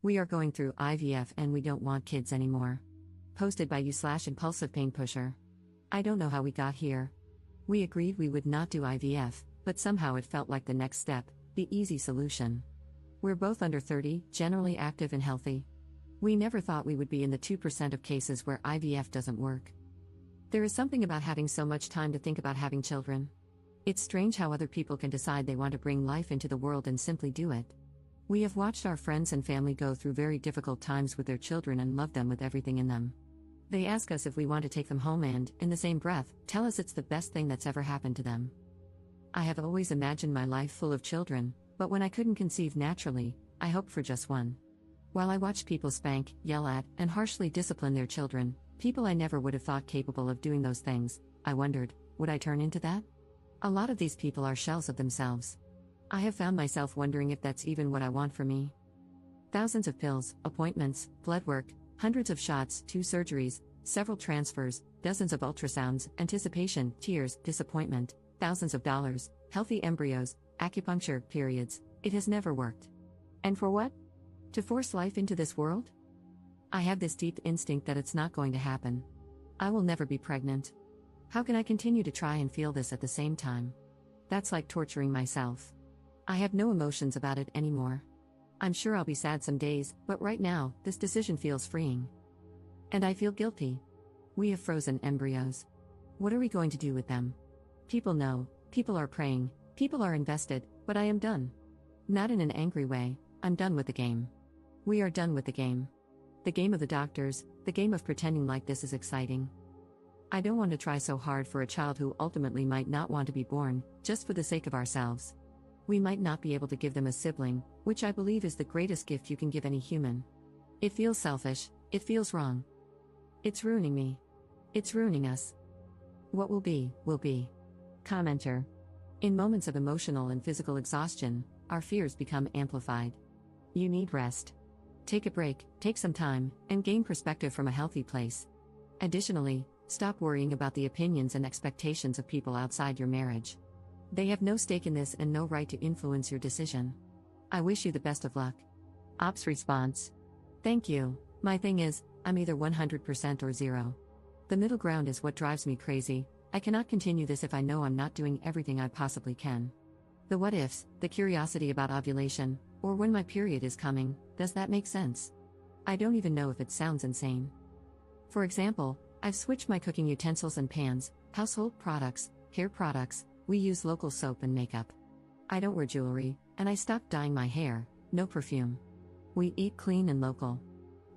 We are going through IVF and we don't want kids anymore. Posted by you/impulsive pain pusher. I don't know how we got here. We agreed we would not do IVF, but somehow it felt like the next step, the easy solution. We're both under 30, generally active and healthy. We never thought we would be in the 2% of cases where IVF doesn't work. There is something about having so much time to think about having children. It's strange how other people can decide they want to bring life into the world and simply do it. We have watched our friends and family go through very difficult times with their children and love them with everything in them. They ask us if we want to take them home and, in the same breath, tell us it's the best thing that's ever happened to them. I have always imagined my life full of children, but when I couldn't conceive naturally, I hoped for just one. While I watched people spank, yell at, and harshly discipline their children, people I never would have thought capable of doing those things, I wondered, would I turn into that? A lot of these people are shells of themselves. I have found myself wondering if that's even what I want for me. Thousands of pills, appointments, blood work, hundreds of shots, 2 surgeries, several transfers, dozens of ultrasounds, anticipation, tears, disappointment, thousands of dollars, healthy embryos, acupuncture, periods. It has never worked. And for what? To force life into this world? I have this deep instinct that it's not going to happen. I will never be pregnant. How can I continue to try and feel this at the same time? That's like torturing myself. I have no emotions about it anymore. I'm sure I'll be sad some days, but right now, this decision feels freeing. And I feel guilty. We have frozen embryos. What are we going to do with them? People know, people are praying, people are invested, but I am done. Not in an angry way, I'm done with the game. We are done with the game. The game of the doctors, the game of pretending like this is exciting. I don't want to try so hard for a child who ultimately might not want to be born, just for the sake of ourselves. We might not be able to give them a sibling, which I believe is the greatest gift you can give any human. It feels selfish, it feels wrong. It's ruining me. It's ruining us. What will be, will be. Commenter. In moments of emotional and physical exhaustion, our fears become amplified. You need rest. Take a break, take some time, and gain perspective from a healthy place. Additionally, stop worrying about the opinions and expectations of people outside your marriage. They have no stake in this and no right to influence your decision. I wish you the best of luck. Ops response. Thank you. My thing is, I'm either 100% or 0. The middle ground is what drives me crazy. I cannot continue this if I know I'm not doing everything I possibly can. The what ifs, the curiosity about ovulation, or when my period is coming, does that make sense? I don't even know if it sounds insane. For example, I've switched my cooking utensils and pans, household products, hair products, we use local soap and makeup. I don't wear jewelry, and I stopped dyeing my hair, no perfume. We eat clean and local.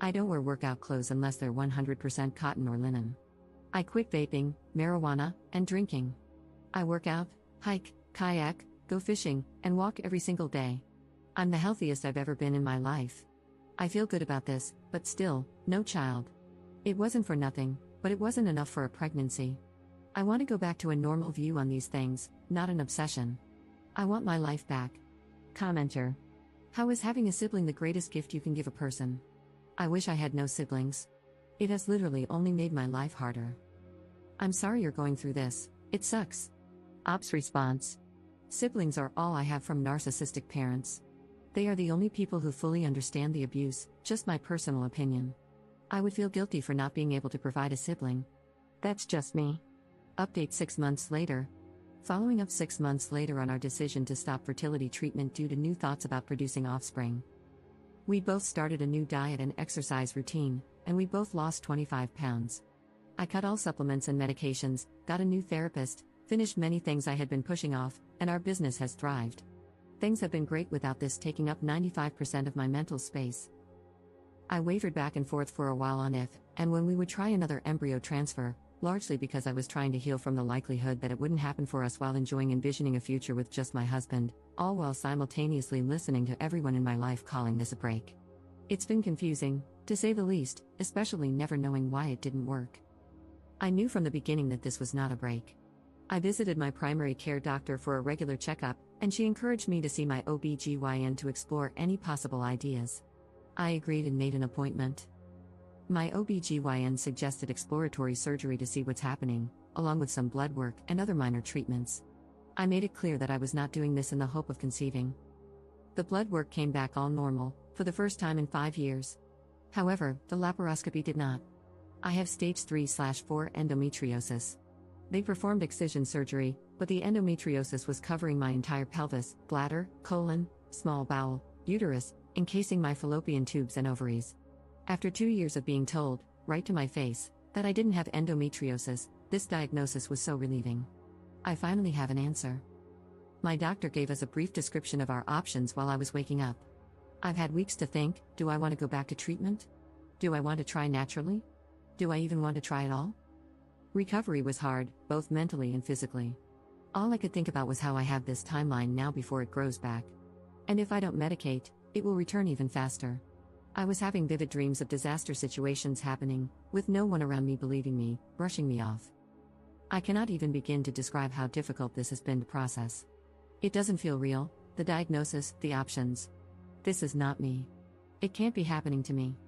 I don't wear workout clothes unless they're 100% cotton or linen. I quit vaping, marijuana, and drinking. I work out, hike, kayak, go fishing, and walk every single day. I'm the healthiest I've ever been in my life. I feel good about this, but still, no child. It wasn't for nothing, but it wasn't enough for a pregnancy. I want to go back to a normal view on these things, not an obsession. I want my life back. Commenter. How is having a sibling the greatest gift you can give a person? I wish I had no siblings. It has literally only made my life harder. I'm sorry you're going through this, it sucks. Ops response. Siblings are all I have from narcissistic parents. They are the only people who fully understand the abuse, just my personal opinion. I would feel guilty for not being able to provide a sibling. That's just me. Update 6 months later. Following up 6 months later on our decision to stop fertility treatment due to new thoughts about producing offspring. We both started a new diet and exercise routine, and we both lost 25 pounds. I cut all supplements and medications, got a new therapist, finished many things I had been pushing off, and our business has thrived. Things have been great without this taking up 95% of my mental space. I wavered back and forth for a while on if, and when we would try another embryo transfer, largely because I was trying to heal from the likelihood that it wouldn't happen for us while envisioning a future with just my husband, all while simultaneously listening to everyone in my life calling this a break. It's been confusing, to say the least, especially never knowing why it didn't work. I knew from the beginning that this was not a break. I visited my primary care doctor for a regular checkup, and she encouraged me to see my OB/GYN to explore any possible ideas. I agreed and made an appointment. My OB/GYN suggested exploratory surgery to see what's happening, along with some blood work and other minor treatments. I made it clear that I was not doing this in the hope of conceiving. The blood work came back all normal, for the first time in 5 years. However, the laparoscopy did not. I have stage 3/4 endometriosis. They performed excision surgery, but the endometriosis was covering my entire pelvis, bladder, colon, small bowel, uterus, encasing my fallopian tubes and ovaries. After 2 years of being told, right to my face, that I didn't have endometriosis, this diagnosis was so relieving. I finally have an answer. My doctor gave us a brief description of our options while I was waking up. I've had weeks to think, do I want to go back to treatment? Do I want to try naturally? Do I even want to try at all? Recovery was hard, both mentally and physically. All I could think about was how I have this timeline now before it grows back. And if I don't medicate, it will return even faster. I was having vivid dreams of disaster situations happening, with no one around me believing me, brushing me off. I cannot even begin to describe how difficult this has been to process. It doesn't feel real, the diagnosis, the options. This is not me. It can't be happening to me.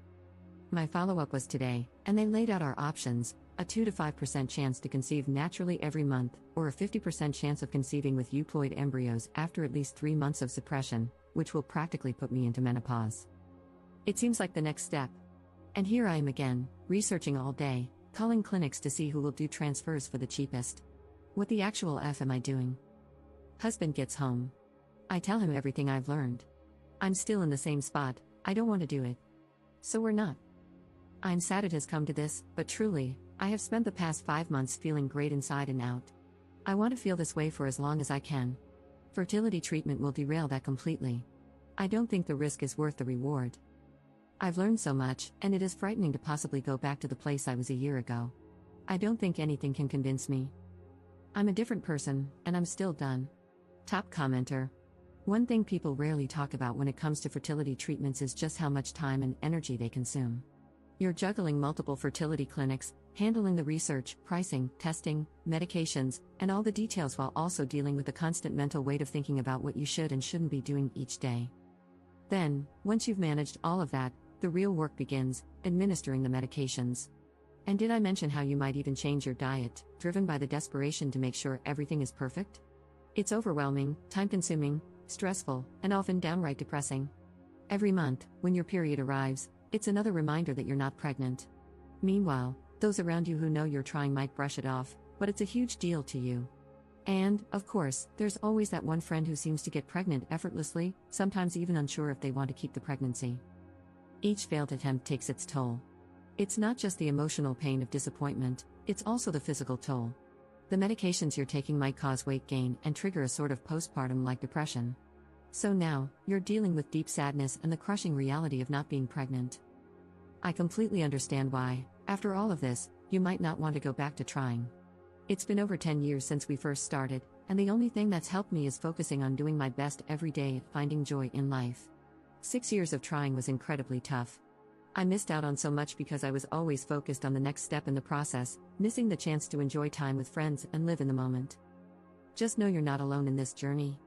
My follow-up was today, and they laid out our options: a 2 to 5% chance to conceive naturally every month, or a 50% chance of conceiving with euploid embryos after at least 3 months of suppression, which will practically put me into menopause. It seems like the next step. And here I am again, researching all day, calling clinics to see who will do transfers for the cheapest. What the actual F am I doing? Husband gets home. I tell him everything I've learned. I'm still in the same spot, I don't want to do it. So we're not. I'm sad it has come to this, but truly, I have spent the past 5 months feeling great inside and out. I want to feel this way for as long as I can. Fertility treatment will derail that completely. I don't think the risk is worth the reward. I've learned so much, and it is frightening to possibly go back to the place I was a year ago. I don't think anything can convince me. I'm a different person, and I'm still done. Top commenter. One thing people rarely talk about when it comes to fertility treatments is just how much time and energy they consume. You're juggling multiple fertility clinics, handling the research, pricing, testing, medications, and all the details while also dealing with the constant mental weight of thinking about what you should and shouldn't be doing each day. Then, once you've managed all of that, the real work begins, administering the medications. And did I mention how you might even change your diet, driven by the desperation to make sure everything is perfect? It's overwhelming, time-consuming, stressful, and often downright depressing. Every month, when your period arrives, it's another reminder that you're not pregnant. Meanwhile, those around you who know you're trying might brush it off, but it's a huge deal to you. And, of course, there's always that one friend who seems to get pregnant effortlessly, sometimes even unsure if they want to keep the pregnancy. Each failed attempt takes its toll. It's not just the emotional pain of disappointment, it's also the physical toll. The medications you're taking might cause weight gain and trigger a sort of postpartum-like depression. So now, you're dealing with deep sadness and the crushing reality of not being pregnant. I completely understand why, after all of this, you might not want to go back to trying. It's been over 10 years since we first started, and the only thing that's helped me is focusing on doing my best every day at finding joy in life. 6 years of trying was incredibly tough. I missed out on so much because I was always focused on the next step in the process, missing the chance to enjoy time with friends and live in the moment. Just know you're not alone in this journey.